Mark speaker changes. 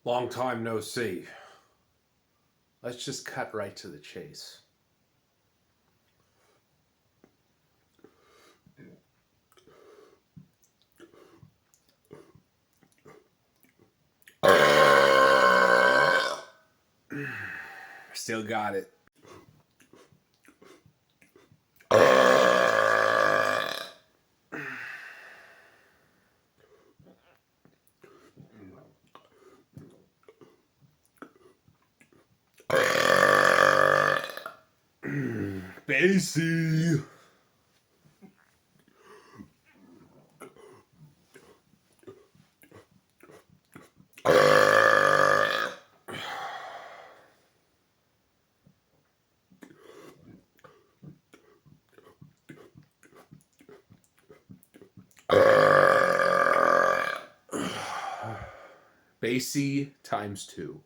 Speaker 1: Long time no see. Let's just cut right to the chase. Still got it. Basie. Basie times 2.